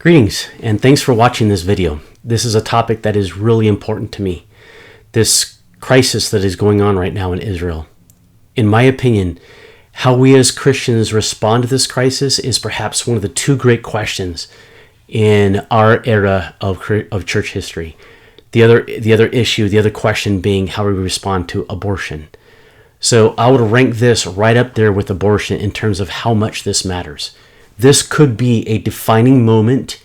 Greetings, and thanks for watching this video. This is a topic that is really important to me. This crisis that is going on right now in Israel. In my opinion, how we as Christians respond to this crisis is perhaps one of the two great questions in our era of church history. The other question being how we respond to abortion. So I would rank this right up there with abortion in terms of how much this matters. This could be a defining moment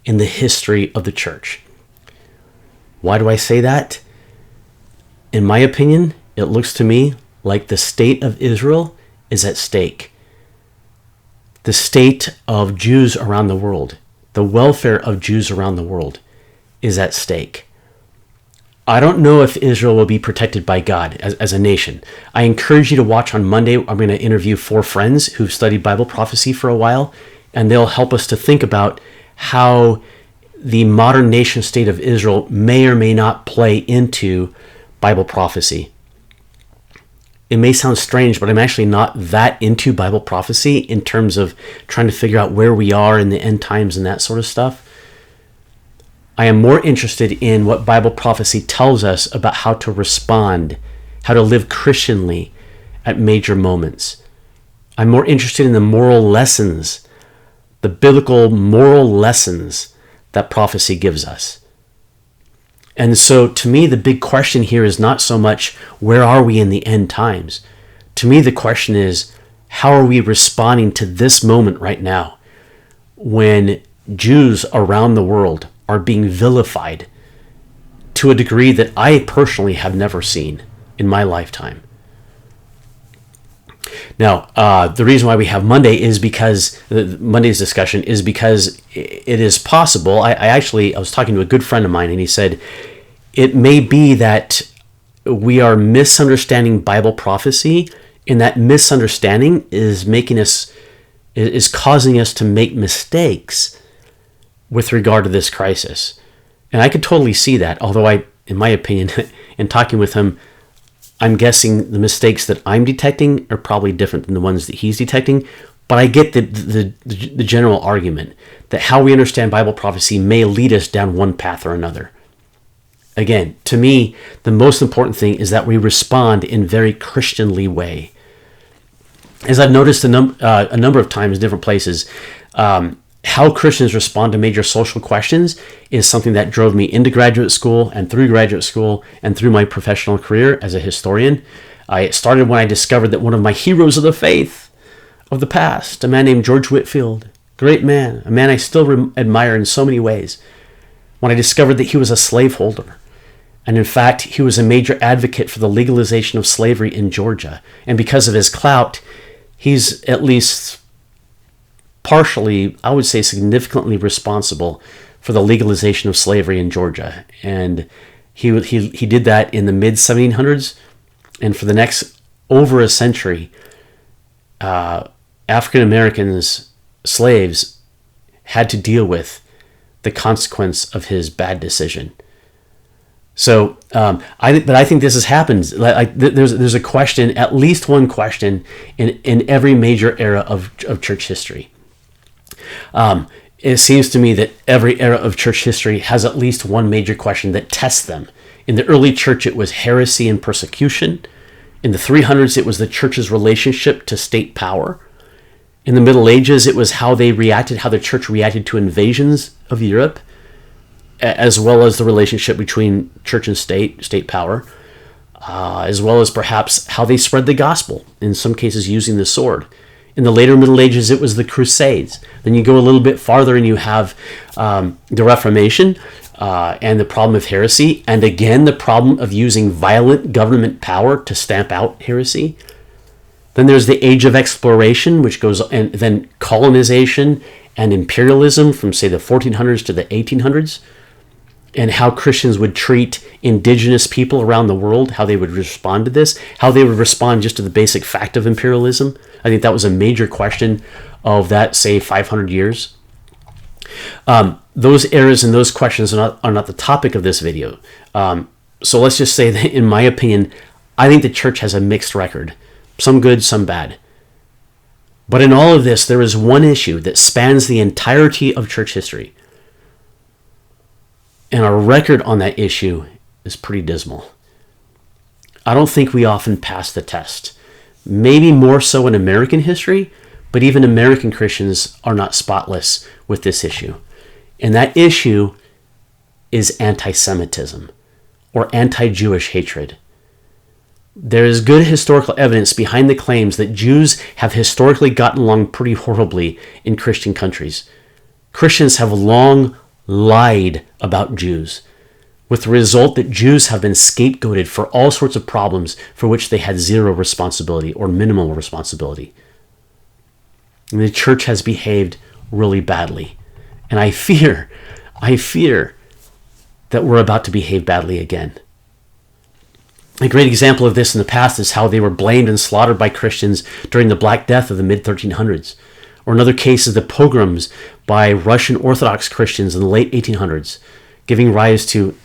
in the history of the church. Why do I say that? In my opinion, it looks to me like the state of Israel is at stake. The state of Jews around the world, the welfare of Jews around the world is at stake. I don't know if Israel will be protected by God as a nation. I encourage you to watch on Monday. I'm going to interview 4 friends who've studied Bible prophecy for a while, and they'll help us to think about how the modern nation state of Israel may or may not play into Bible prophecy. It may sound strange, but I'm actually not that into Bible prophecy in terms of trying to figure out where we are in the end times and that sort of stuff. I am more interested in what Bible prophecy tells us about how to respond, how to live Christianly at major moments. I'm more interested in the moral lessons, the biblical moral lessons that prophecy gives us. And so to me, the big question here is not so much where are we in the end times. To me, the question is how are we responding to this moment right now when Jews around the world are being vilified to a degree that I personally have never seen in my lifetime. Now, the reason why we have Monday is because Monday's discussion is because it is possible. I was talking to a good friend of mine, and he said it may be that we are misunderstanding Bible prophecy, and that misunderstanding is causing us to make mistakes with regard to this crisis. And I could totally see that, although in my opinion, in talking with him, I'm guessing the mistakes that I'm detecting are probably different than the ones that he's detecting. But I get the general argument that how we understand Bible prophecy may lead us down one path or another. Again, to me, the most important thing is that we respond in a very Christianly way. As I've noticed a number of times in different places, how Christians respond to major social questions is something that drove me into graduate school and through graduate school and through my professional career as a historian. It started when I discovered that one of my heroes of the faith of the past, a man named George Whitefield, great man, a man I still admire in so many ways, when I discovered that he was a slaveholder. And in fact, he was a major advocate for the legalization of slavery in Georgia. And because of his clout, he's at least partially, I would say significantly responsible for the legalization of slavery in Georgia. And he did that in the mid-1700s. And for the next over a century, African Americans, slaves, had to deal with the consequence of his bad decision. So, I think this has happened. There's a question, at least one question, in every major era of church history. It seems to me that every era of church history has at least one major question that tests them. In the early church, it was heresy and persecution. In the 300s, it was the church's relationship to state power. In the Middle Ages, it was how the church reacted to invasions of Europe, as well as the relationship between church and state power, as well as perhaps how they spread the gospel, in some cases using the sword. In the later Middle Ages, it was the Crusades. Then you go a little bit farther and you have the Reformation and the problem of heresy, and again the problem of using violent government power to stamp out heresy. Then there's the Age of Exploration, which goes, and then colonization and imperialism from, say, the 1400s to the 1800s, and how Christians would treat indigenous people around the world, how they would respond to this, how they would respond just to the basic fact of imperialism. I think that was a major question of that, say, 500 years. Those eras and those questions are not the topic of this video. So let's just say that, in my opinion, I think the church has a mixed record. Some good, some bad. But in all of this, there is one issue that spans the entirety of church history. And our record on that issue is pretty dismal. I don't think we often pass the test. Maybe more so in American history, but even American Christians are not spotless with this issue. And that issue is anti-Semitism or anti-Jewish hatred. There is good historical evidence behind the claims that Jews have historically gotten along pretty horribly in Christian countries. Christians have long lied about Jews, with the result that Jews have been scapegoated for all sorts of problems for which they had zero responsibility or minimal responsibility. And the church has behaved really badly. And I fear that we're about to behave badly again. A great example of this in the past is how they were blamed and slaughtered by Christians during the Black Death of the mid-1300s. Or another case is the pogroms by Russian Orthodox Christians in the late 1800s, giving rise to,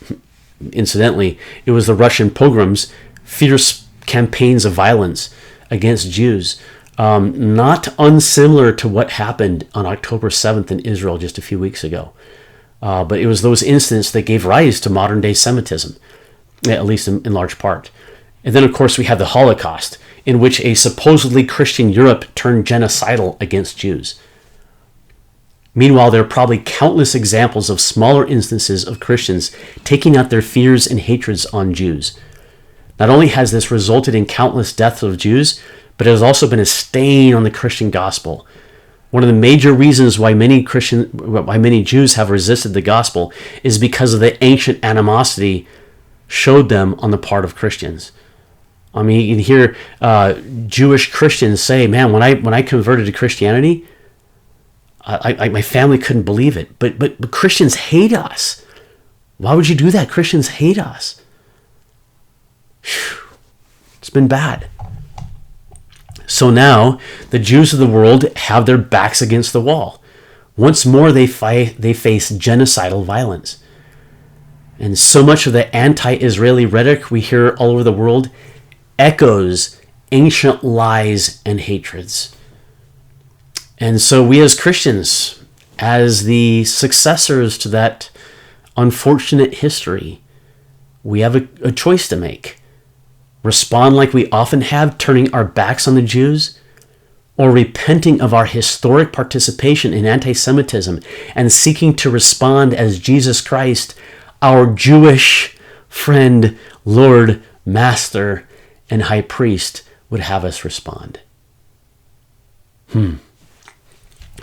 incidentally, it was the Russian pogroms, fierce campaigns of violence against Jews, not unsimilar to what happened on October 7th in Israel just a few weeks ago. But it was those incidents that gave rise to modern-day Semitism, at least in large part. And then, of course, we have the Holocaust, in which a supposedly Christian Europe turned genocidal against Jews. Meanwhile, there are probably countless examples of smaller instances of Christians taking out their fears and hatreds on Jews. Not only has this resulted in countless deaths of Jews, but it has also been a stain on the Christian gospel. One of the major reasons why many Jews have resisted the gospel is because of the ancient animosity showed them on the part of Christians. I mean, you can hear Jewish Christians say, "Man, when I converted to Christianity, my family couldn't believe it. But Christians hate us. Why would you do that? Christians hate us." Whew. It's been bad. So now the Jews of the world have their backs against the wall. Once more, they face genocidal violence. And so much of the anti-Israeli rhetoric we hear all over the world echoes ancient lies and hatreds. And so we as Christians, as the successors to that unfortunate history, we have a choice to make. Respond like we often have, turning our backs on the Jews, or repenting of our historic participation in anti-Semitism and seeking to respond as Jesus Christ, our Jewish friend, Lord, Master, and High Priest, would have us respond.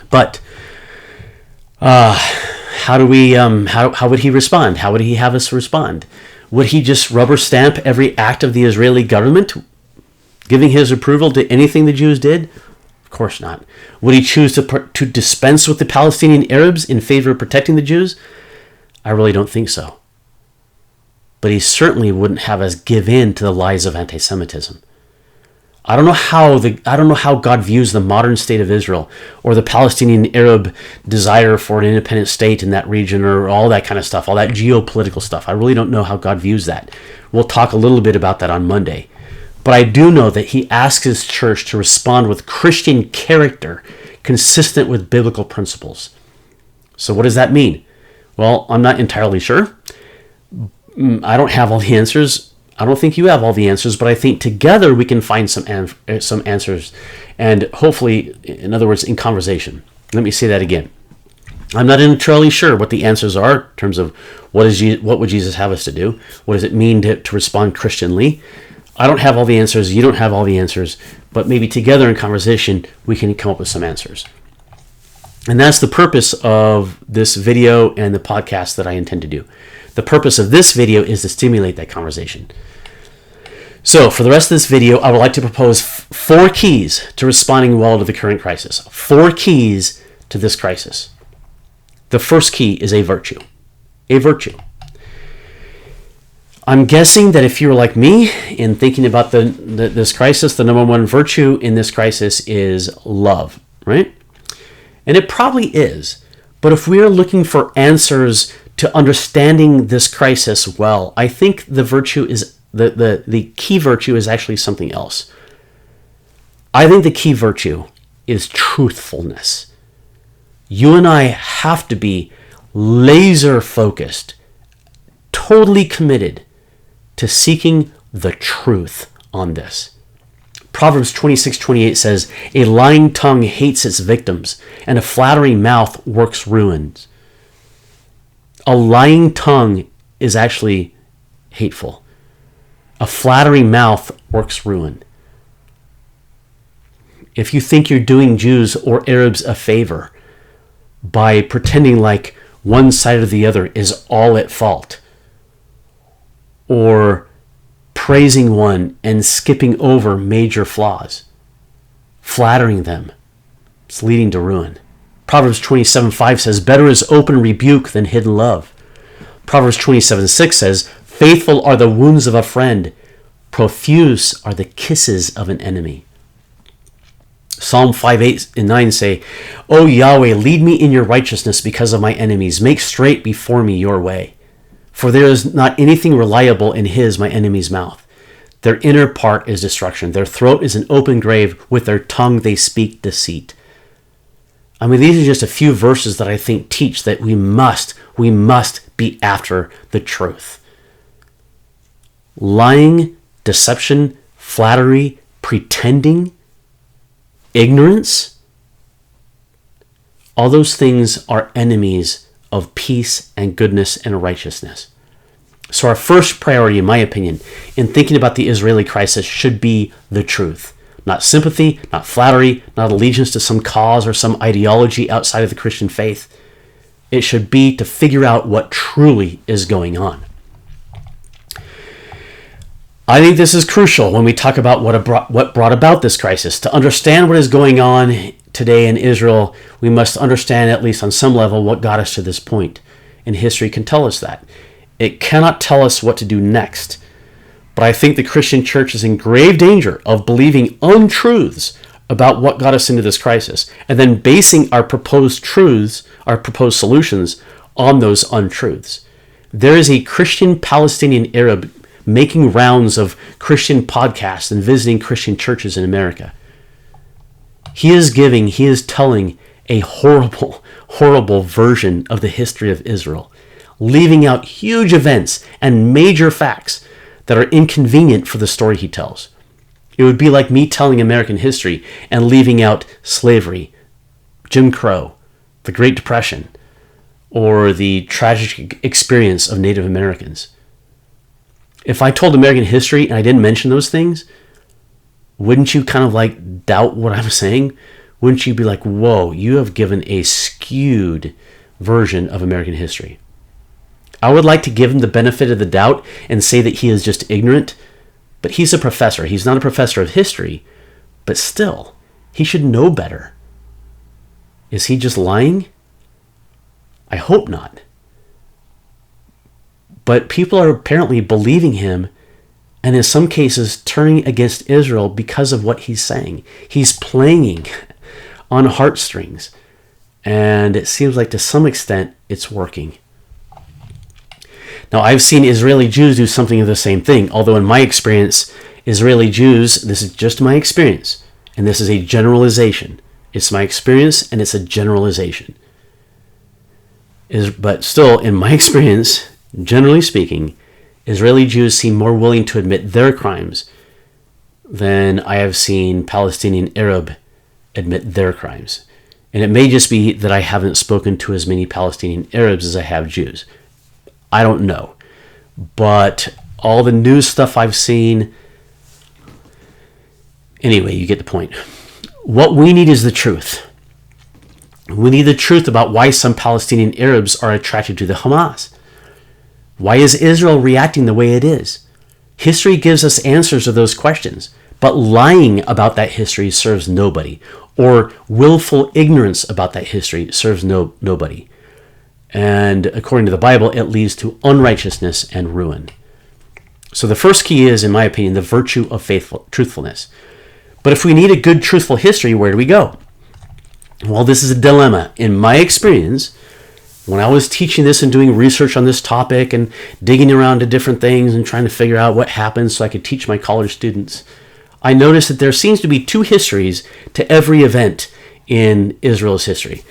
But how do we? How would he respond? How would he have us respond? Would he just rubber stamp every act of the Israeli government, giving his approval to anything the Jews did? Of course not. Would he choose to dispense with the Palestinian Arabs in favor of protecting the Jews? I really don't think so. But he certainly wouldn't have us give in to the lies of anti-Semitism. I don't know how God views the modern state of Israel or the Palestinian Arab desire for an independent state in that region or all that kind of stuff, all that geopolitical stuff. I really don't know how God views that. We'll talk a little bit about that on Monday. But I do know that he asks his church to respond with Christian character consistent with biblical principles. So what does that mean? Well, I'm not entirely sure. I don't have all the answers. I don't think you have all the answers, but I think together we can find some answers, and hopefully, in other words, in conversation. Let me say that again. I'm not entirely sure what the answers are in terms of what would Jesus have us to do? What does it mean to respond Christianly? I don't have all the answers. You don't have all the answers, but maybe together in conversation we can come up with some answers. And that's the purpose of this video and the podcast that I intend to do. The purpose of this video is to stimulate that conversation. So for the rest of this video, I would like to propose 4 keys to responding well to the current crisis. 4 keys to this crisis. The first key is a virtue. A virtue. I'm guessing that if you're like me in thinking about this crisis, the number one virtue in this crisis is love, right? And it probably is. But if we are looking for answers to understanding this crisis well, I think the virtue is the key virtue is actually something else. I think the key virtue is truthfulness. You and I have to be laser focused totally committed to seeking the truth on this. Proverbs 26:28 says, "A lying tongue hates its victims, and a flattering mouth works ruins." A lying tongue is actually hateful. A flattering mouth works ruin. If you think you're doing Jews or Arabs a favor by pretending like one side or the other is all at fault, or praising one and skipping over major flaws, flattering them, it's leading to ruin. Proverbs 27:5 says, "Better is open rebuke than hidden love." Proverbs 27:6 says, "Faithful are the wounds of a friend, profuse are the kisses of an enemy." Psalm 5:8 and 9 say, "O Yahweh, lead me in your righteousness because of my enemies. Make straight before me your way. For there is not anything reliable in my enemy's mouth. Their inner part is destruction. Their throat is an open grave. With their tongue they speak deceit." I mean, these are just a few verses that I think teach that we must be after the truth. Lying, deception, flattery, pretending, ignorance, all those things are enemies of peace and goodness and righteousness. So our first priority, in my opinion, in thinking about the Israeli crisis should be the truth. Not sympathy, not flattery, not allegiance to some cause or some ideology outside of the Christian faith. It should be to figure out what truly is going on. I think this is crucial when we talk about what brought about this crisis. To understand what is going on today in Israel, we must understand, at least on some level, what got us to this point. And history can tell us that. It cannot tell us what to do next. But I think the Christian church is in grave danger of believing untruths about what got us into this crisis, and then basing our proposed truths, our proposed solutions, on those untruths. There is a Christian Palestinian Arab making rounds of Christian podcasts and visiting Christian churches in America. He is telling a horrible, horrible version of the history of Israel, leaving out huge events and major facts that are inconvenient for the story he tells. It would be like me telling American history and leaving out slavery, Jim Crow, the Great Depression, or the tragic experience of Native Americans. If I told American history and I didn't mention those things, wouldn't you kind of like doubt what I'm saying? Wouldn't you be like, whoa, you have given a skewed version of American history? I would like to give him the benefit of the doubt and say that he is just ignorant, but he's a professor. He's not a professor of history, but still, he should know better. Is he just lying? I hope not. But people are apparently believing him, and in some cases turning against Israel because of what he's saying. He's playing on heartstrings, and it seems like to some extent it's working. Now, I've seen Israeli Jews do something of the same thing, although in my experience, Israeli Jews, this is just my experience, and this is a generalization. It's my experience, and it's a generalization. But still, in my experience, generally speaking, Israeli Jews seem more willing to admit their crimes than I have seen Palestinian Arab admit their crimes. And it may just be that I haven't spoken to as many Palestinian Arabs as I have Jews. I don't know. But all the news stuff I've seen, anyway, you get the point. What we need is the truth. We need the truth about why some Palestinian Arabs are attracted to the Hamas. Why is Israel reacting the way it is? History gives us answers to those questions, but lying about that history serves nobody, or willful ignorance about that history serves nobody. And according to the Bible, it leads to unrighteousness and ruin. So the first key is, in my opinion, the virtue of truthfulness. But if we need a good, truthful history, where do we go? Well, this is a dilemma. In my experience, when I was teaching this and doing research on this topic and digging around to different things and trying to figure out what happened so I could teach my college students, I noticed that there seems to be two histories to every event in Israel's history.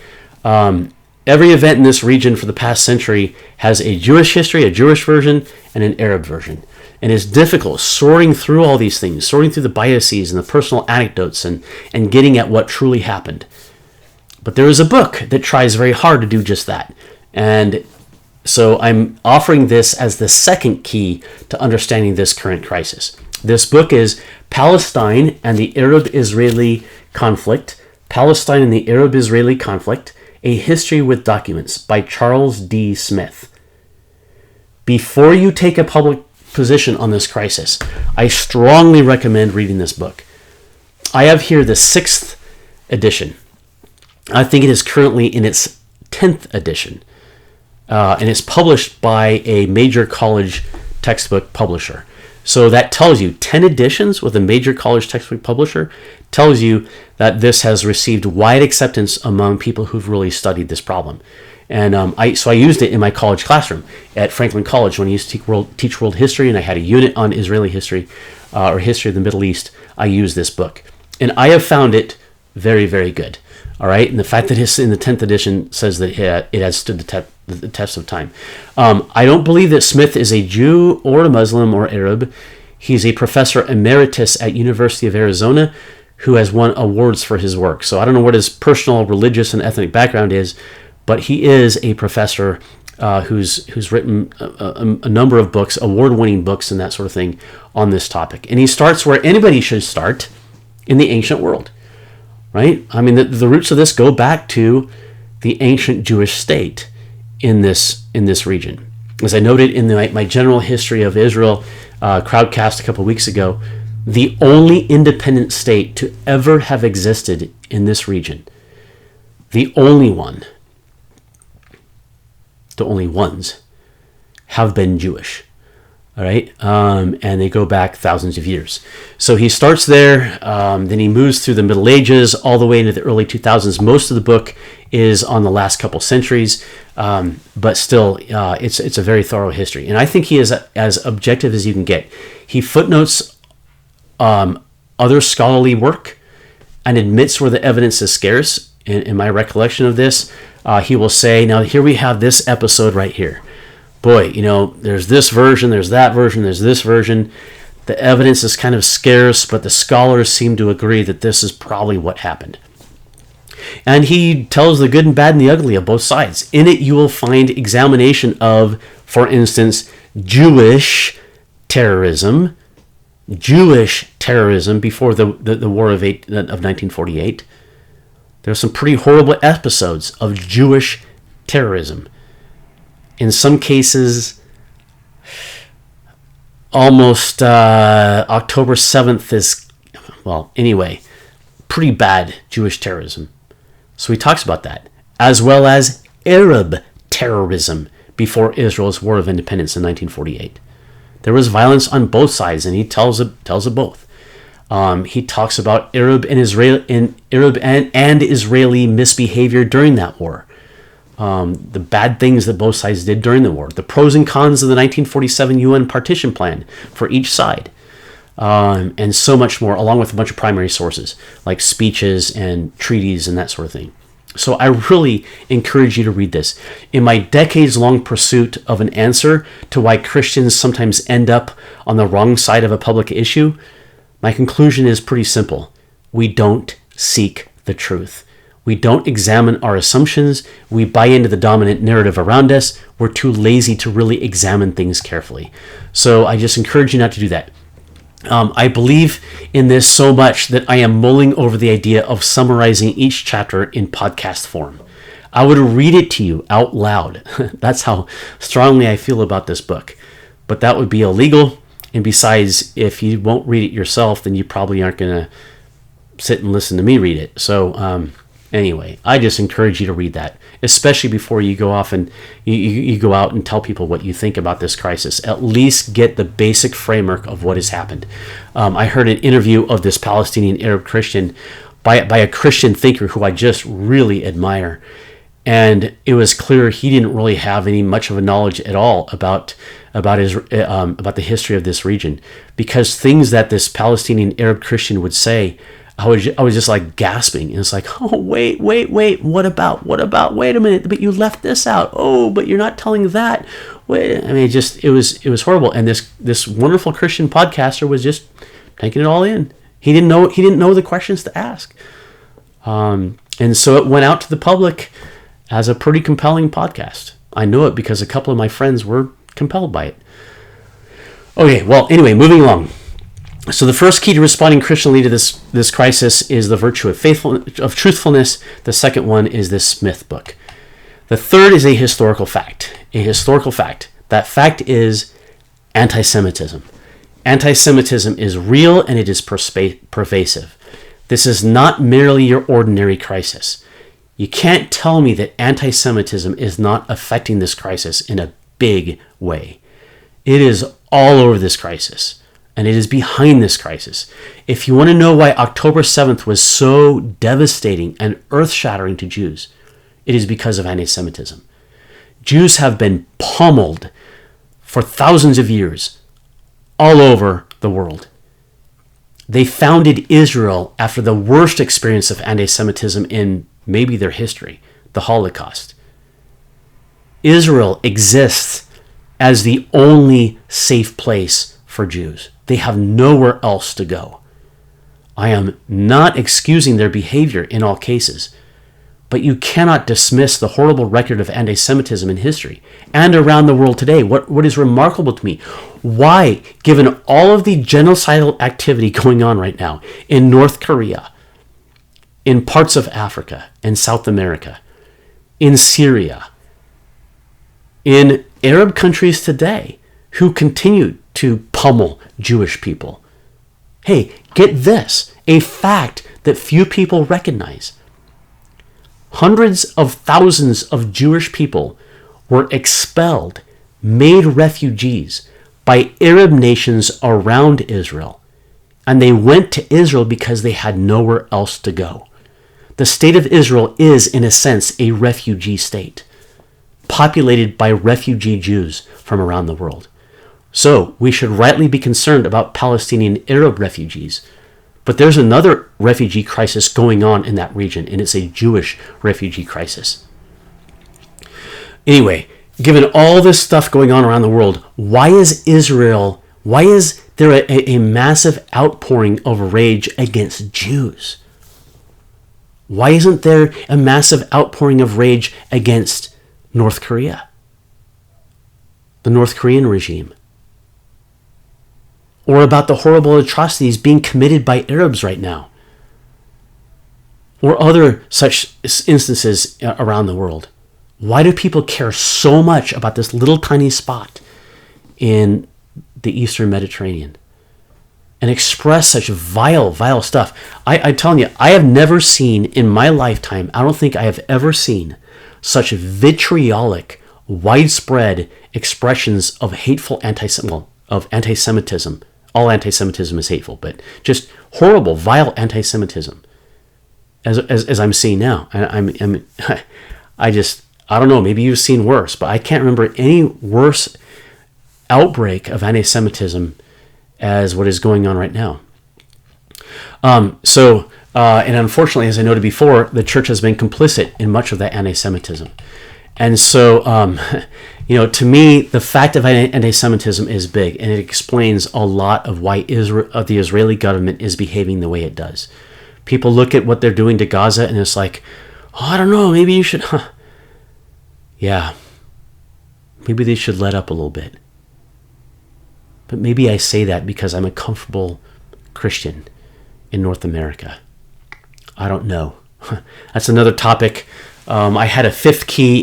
Every event in this region for the past century has a Jewish history, a Jewish version, and an Arab version. And it's difficult sorting through all these things, sorting through the biases and the personal anecdotes and getting at what truly happened. But there is a book that tries very hard to do just that. And so I'm offering this as the second key to understanding this current crisis. This book is Palestine and the Arab-Israeli Conflict, Palestine and the Arab-Israeli Conflict, A History with Documents by Charles D. Smith. Before you take a public position on this crisis, I strongly recommend reading this book. I have here the 6th edition. I think it is currently in its 10th edition. And it's published by a major college textbook publisher. So that tells you 10 editions with a major college textbook publisher tells you that this has received wide acceptance among people who've really studied this problem. And I used it in my college classroom at Franklin College when I used to teach world history, and I had a unit on Israeli history or history of the Middle East. I used this book, and I have found it very, very good. All right, and the fact that it's in the 10th edition says that it has stood the test of time. I don't believe that Smith is a Jew or a Muslim or Arab. He's a professor emeritus at University of Arizona who has won awards for his work. So I don't know what his personal, religious, and ethnic background is, but he is a professor who's written a number of books, award-winning books and that sort of thing on this topic. And he starts where anybody should start, in the ancient world. Right? I mean, the roots of this go back to the ancient Jewish state in this region. As I noted in my general history of Israel crowdcast a couple weeks ago, the only independent state to ever have existed in this region, the only ones, have been Jewish. All right, and they go back thousands of years. So he starts there, then he moves through the Middle Ages all the way into the early 2000s. Most of the book is on the last couple centuries, but still, it's a very thorough history. And I think he is as objective as you can get. He footnotes other scholarly work and admits where the evidence is scarce. In my recollection of this, he will say, now here we have this episode right here. Boy, there's this version, there's that version, there's this version. The evidence is kind of scarce, but the scholars seem to agree that this is probably what happened. And he tells the good and bad and the ugly of both sides. In it, you will find examination of, for instance, Jewish terrorism before the War of 1948. There are some pretty horrible episodes of Jewish terrorism. In some cases, almost October 7th is, pretty bad Jewish terrorism. So he talks about that, as well as Arab terrorism before Israel's War of Independence in 1948. There was violence on both sides, and he tells it both. He talks about Arab and Israeli misbehavior during that war. The bad things that both sides did during the war, the pros and cons of the 1947 UN partition plan for each side, and so much more, along with a bunch of primary sources like speeches and treaties and that sort of thing. So I really encourage you to read this. In my decades-long pursuit of an answer to why Christians sometimes end up on the wrong side of a public issue, my conclusion is pretty simple. We don't seek the truth. We don't examine our assumptions. We buy into the dominant narrative around us. We're too lazy to really examine things carefully. So I just encourage you not to do that. I believe in this so much that I am mulling over the idea of summarizing each chapter in podcast form. I would read it to you out loud. That's how strongly I feel about this book. But that would be illegal. And besides, if you won't read it yourself, then you probably aren't going to sit and listen to me read it. So anyway, I just encourage you to read that, especially before you go off and you go out and tell people what you think about this crisis. At least get the basic framework of what has happened. I heard an interview of this Palestinian Arab Christian by a Christian thinker who I just really admire. And it was clear he didn't really have much of a knowledge at all about the history of this region, because things that this Palestinian Arab Christian would say I was just like gasping, and it's like, oh, wait, what about, wait a minute, but you left this out. Oh, but you're not telling that. Wait, I mean, it was horrible. And this wonderful Christian podcaster was just taking it all in. He didn't know the questions to ask. And so it went out to the public as a pretty compelling podcast. I know it because a couple of my friends were compelled by it. Okay, well, anyway, moving along. So the first key to responding Christianly to this crisis is the virtue of truthfulness. The second one is this Smith book. The third is a historical fact. A historical fact. That fact is anti-Semitism. Anti-Semitism is real and it is pervasive. This is not merely your ordinary crisis. You can't tell me that anti-Semitism is not affecting this crisis in a big way. It is all over this crisis, and it is behind this crisis. If you want to know why October 7th was so devastating and earth-shattering to Jews, it is because of anti-Semitism. Jews have been pummeled for thousands of years all over the world. They founded Israel after the worst experience of anti-Semitism in maybe their history, the Holocaust. Israel exists as the only safe place for Jews. They have nowhere else to go. I am not excusing their behavior in all cases, but you cannot dismiss the horrible record of anti-Semitism in history and around the world today. What is remarkable to me, why, given all of the genocidal activity going on right now in North Korea, in parts of Africa and South America, in Syria, in Arab countries today, who continue to pummel Jewish people. Hey, get this, a fact that few people recognize. Hundreds of thousands of Jewish people were expelled, made refugees by Arab nations around Israel. And they went to Israel because they had nowhere else to go. The state of Israel is, in a sense, a refugee state, populated by refugee Jews from around the world. So we should rightly be concerned about Palestinian Arab refugees. But there's another refugee crisis going on in that region, and it's a Jewish refugee crisis. Anyway, given all this stuff going on around the world, why is there a massive outpouring of rage against Jews? Why isn't there a massive outpouring of rage against North Korea, the North Korean regime, or about the horrible atrocities being committed by Arabs right now, or other such instances around the world? Why do people care so much about this little tiny spot in the Eastern Mediterranean and express such vile stuff? I'm telling you, I have never seen in my lifetime, I don't think I have ever seen such vitriolic, widespread expressions of hateful anti-Semitism. All anti-Semitism is hateful, but just horrible, vile anti-Semitism, as I'm seeing now. I don't know. Maybe you've seen worse, but I can't remember any worse outbreak of anti-Semitism as what is going on right now. And unfortunately, as I noted before, the church has been complicit in much of that anti-Semitism. And so, to me, the fact of anti-Semitism is big, and it explains a lot of why the Israeli government is behaving the way it does. People look at what they're doing to Gaza, and it's like, oh, I don't know, maybe you should, yeah, maybe they should let up a little bit. But maybe I say that because I'm a comfortable Christian in North America. I don't know. That's another topic. I had a fifth key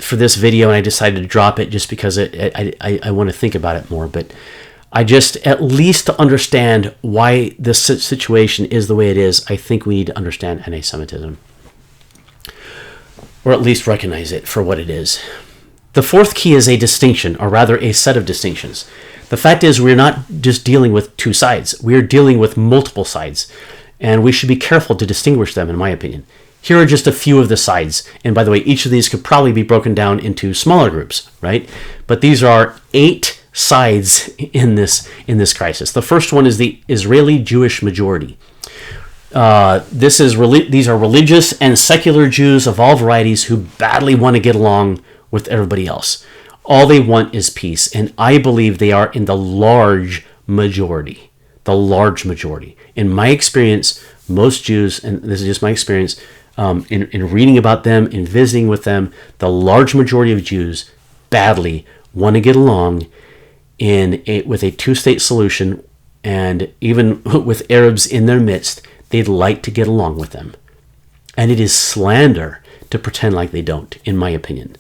for this video, and I decided to drop it just because I want to think about it more. But I just, at least to understand why this situation is the way it is, I think we need to understand anti-Semitism, or at least recognize it for what it is. The fourth key is a distinction, or rather a set of distinctions. The fact is, we're not just dealing with two sides. We're dealing with multiple sides, and we should be careful to distinguish them, in my opinion. Here are just a few of the sides. And by the way, each of these could probably be broken down into smaller groups, right? But these are 8 sides in this crisis. The first one is the Israeli Jewish majority. These are religious and secular Jews of all varieties who badly want to get along with everybody else. All they want is peace, and I believe they are in the large majority. The large majority. In my experience, most Jews, and this is just my experience, in reading about them, in visiting with them, the large majority of Jews badly want to get along with a two-state solution, and even with Arabs in their midst, they'd like to get along with them. And it is slander to pretend like they don't, in my opinion.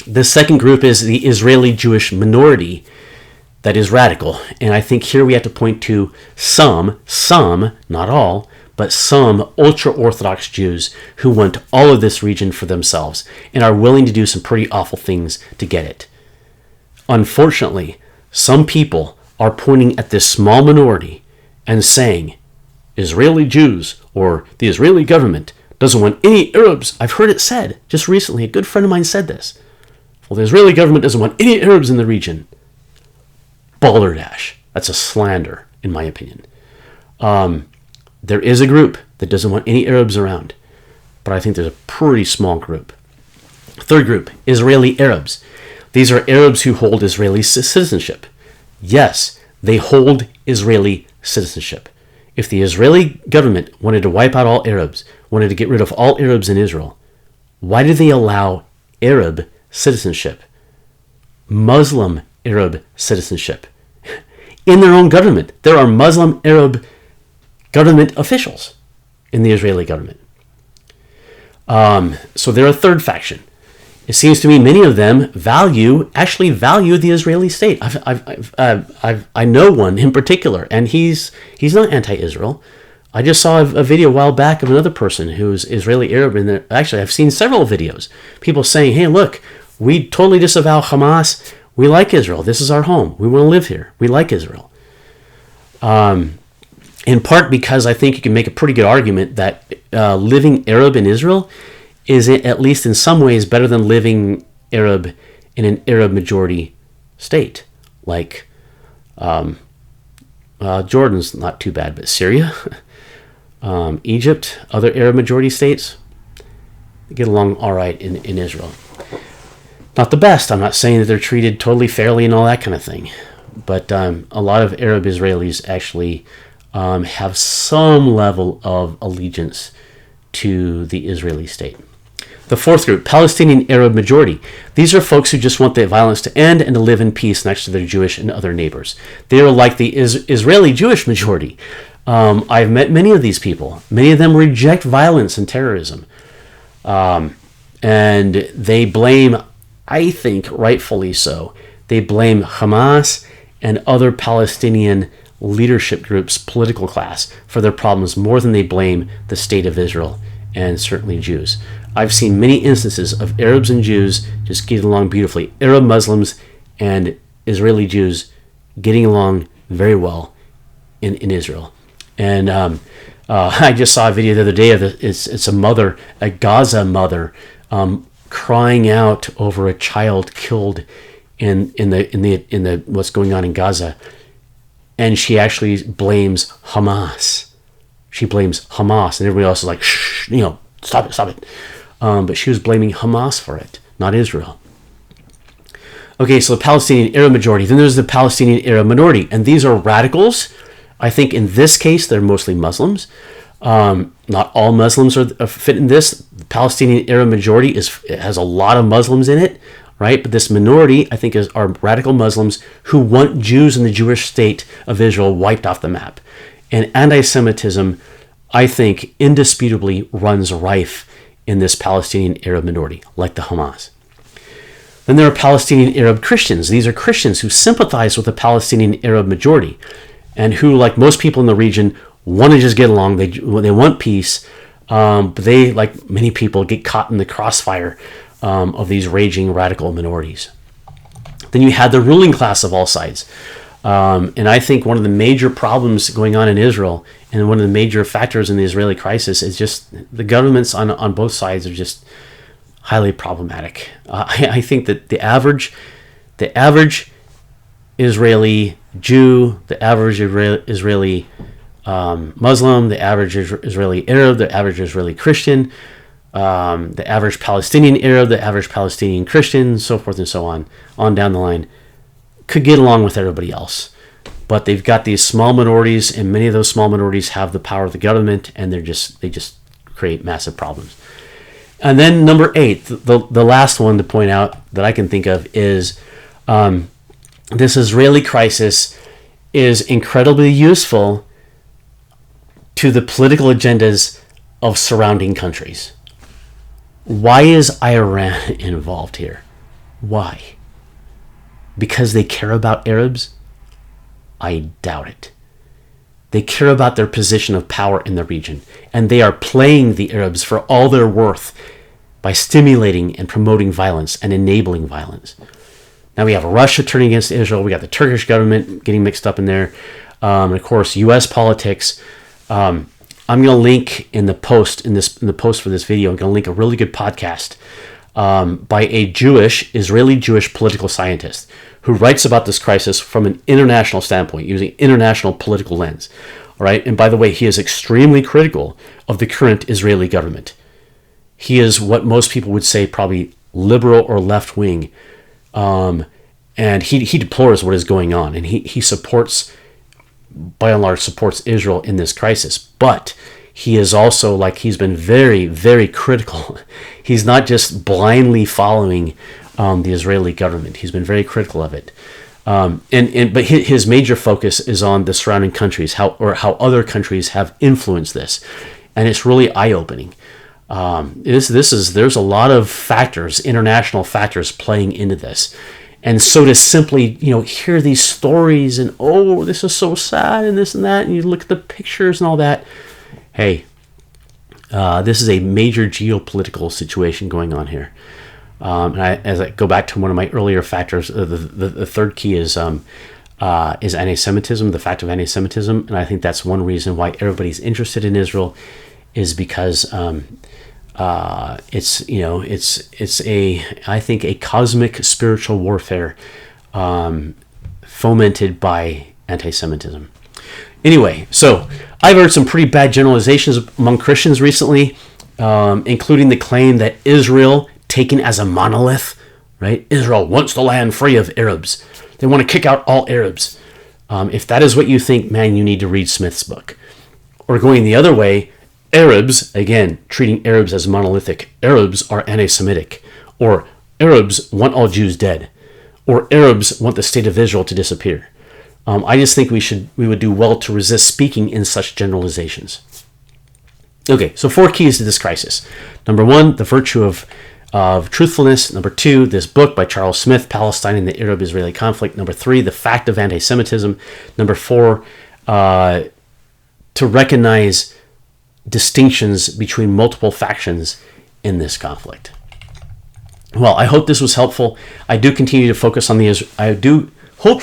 The second group is the Israeli Jewish minority that is radical. And I think here we have to point to some, not all, but some ultra-Orthodox Jews who want all of this region for themselves and are willing to do some pretty awful things to get it. Unfortunately, some people are pointing at this small minority and saying, Israeli Jews or the Israeli government doesn't want any Arabs. I've heard it said just recently. A good friend of mine said this. Well, the Israeli government doesn't want any Arabs in the region. Balderdash. That's a slander, in my opinion. There is a group that doesn't want any Arabs around, but I think there's a pretty small group. Third group, Israeli Arabs. These are Arabs who hold Israeli citizenship. Yes, they hold Israeli citizenship. If the Israeli government wanted to wipe out all Arabs, wanted to get rid of all Arabs in Israel, why do they allow Arab citizenship? Muslim Arab citizenship. In their own government, there are Muslim Arab government officials in the Israeli government. So they're a third faction. It seems to me many of them actually value the Israeli state. I know one in particular, and he's not anti-Israel. I just saw a video a while back of another person who's Israeli Arab, and actually I've seen several videos. People saying, "Hey, look, we totally disavow Hamas. We like Israel. This is our home. We want to live here. We like Israel." In part because I think you can make a pretty good argument that living Arab in Israel is, at least in some ways, better than living Arab in an Arab majority state. Like Jordan's not too bad, but Syria, Egypt, other Arab majority states, they get along all right in Israel. Not the best. I'm not saying that they're treated totally fairly and all that kind of thing. But a lot of Arab Israelis actually have some level of allegiance to the Israeli state. The fourth group, Palestinian Arab majority. These are folks who just want the violence to end and to live in peace next to their Jewish and other neighbors. They are like the Israeli Jewish majority. I've met many of these people. Many of them reject violence and terrorism. And they blame, I think rightfully so, they blame Hamas and other Palestinian leadership groups, political class, for their problems more than they blame the state of Israel and certainly Jews. I've seen many instances of Arabs and Jews just getting along beautifully. Arab Muslims and Israeli Jews getting along very well in Israel. And I just saw a video the other day of it's a mother, a Gaza mother, crying out over a child killed in the what's going on in Gaza, and she actually blames Hamas. She blames Hamas, and everybody else is like, shh, stop it. But she was blaming Hamas for it, not Israel. Okay, so the Palestinian Arab majority. Then there's the Palestinian Arab minority, and these are radicals. I think in this case they're mostly Muslims. Not all Muslims are fit in this. The Palestinian Arab majority has a lot of Muslims in it, right? But this minority, I think, are radical Muslims who want Jews in the Jewish state of Israel wiped off the map. And anti-Semitism, I think, indisputably runs rife in this Palestinian Arab minority, like the Hamas. Then there are Palestinian Arab Christians. These are Christians who sympathize with the Palestinian Arab majority and who, like most people in the region, want to just get along. They want peace, but they, like many people, get caught in the crossfire of these raging radical minorities. Then you had the ruling class of all sides. And I think one of the major problems going on in Israel, and one of the major factors in the Israeli crisis, is just the governments on both sides are just highly problematic. I think that the average Israeli Jew, the average Israeli Muslim, the average Israeli Arab, the average Israeli Christian, the average Palestinian Arab, the average Palestinian Christian, so forth and so on down the line, could get along with everybody else. But they've got these small minorities, and many of those small minorities have the power of the government, and they just create massive problems. And then number 8, the last one to point out that I can think of is this Israeli crisis is incredibly useful to the political agendas of surrounding countries. Why is Iran involved here? Why? Because they care about Arabs? I doubt it. They care about their position of power in the region, and they are playing the Arabs for all they're worth by stimulating and promoting violence and enabling violence. Now we have Russia turning against Israel. We got the Turkish government getting mixed up in there. And of course, U.S. politics. I'm going to link in the post for this video. I'm going to link a really good podcast by a Israeli Jewish political scientist who writes about this crisis from an international standpoint, using international political lens. All right. And by the way, he is extremely critical of the current Israeli government. He is what most people would say probably liberal or left wing. And he deplores what is going on. And he supports, by and large, supports Israel in this crisis. But he is also, like, he's been very, very critical. He's not just blindly following the Israeli government. He's been very critical of it. But his major focus is on the surrounding countries, how other countries have influenced this. And it's really eye-opening. There's a lot of factors, international factors, playing into this. And so to simply, hear these stories and, oh, this is so sad and this and that, and you look at the pictures and all that. Hey, this is a major geopolitical situation going on here. And as I go back to one of my earlier factors, the third key is anti-Semitism, the fact of anti-Semitism. And I think that's one reason why everybody's interested in Israel, is because it's a cosmic spiritual warfare fomented by anti-Semitism. Anyway, so I've heard some pretty bad generalizations among Christians recently, including the claim that Israel, taken as a monolith, right? Israel wants the land free of Arabs. They want to kick out all Arabs. If that is what you think, man, you need to read Smith's book. Or going the other way, Arabs, again, treating Arabs as monolithic. Arabs are anti-Semitic. Or Arabs want all Jews dead. Or Arabs want the state of Israel to disappear. I just think we would do well to resist speaking in such generalizations. Okay, so 4 keys to this crisis. Number 1, the virtue of truthfulness. Number 2, this book by Charles Smith, Palestine and the Arab-Israeli Conflict. Number 3, the fact of anti-Semitism. Number 4, to recognize distinctions between multiple factions in this conflict. Well, I hope this was helpful. I do hope to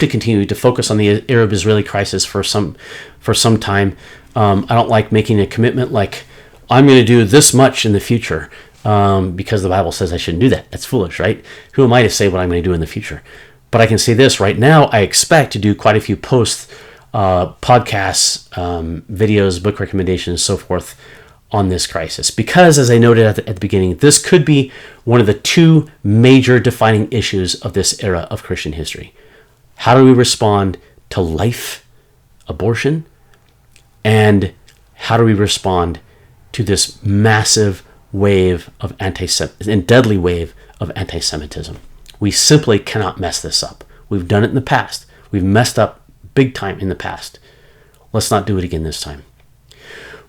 continue to focus on the Arab-Israeli crisis for some time. I don't like making a commitment like I'm going to do this much in the future because the Bible says I shouldn't do that. That's foolish, right? Who am I to say what I'm going to do in the future? But I can say this right now. I expect to do quite a few posts, podcasts, videos, book recommendations, so forth on this crisis. Because, as I noted at the beginning, this could be one of the 2 major defining issues of this era of Christian history. How do we respond to life, abortion, and how do we respond to this massive wave of deadly wave of anti-Semitism? We simply cannot mess this up. We've done it in the past. We've messed up big time in the past. Let's not do it again this time.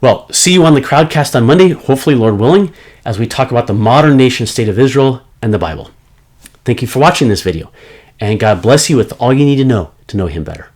Well, see you on the Crowdcast on Monday, hopefully, Lord willing, as we talk about the modern nation state of Israel and the Bible. Thank you for watching this video, and God bless you with all you need to know Him better.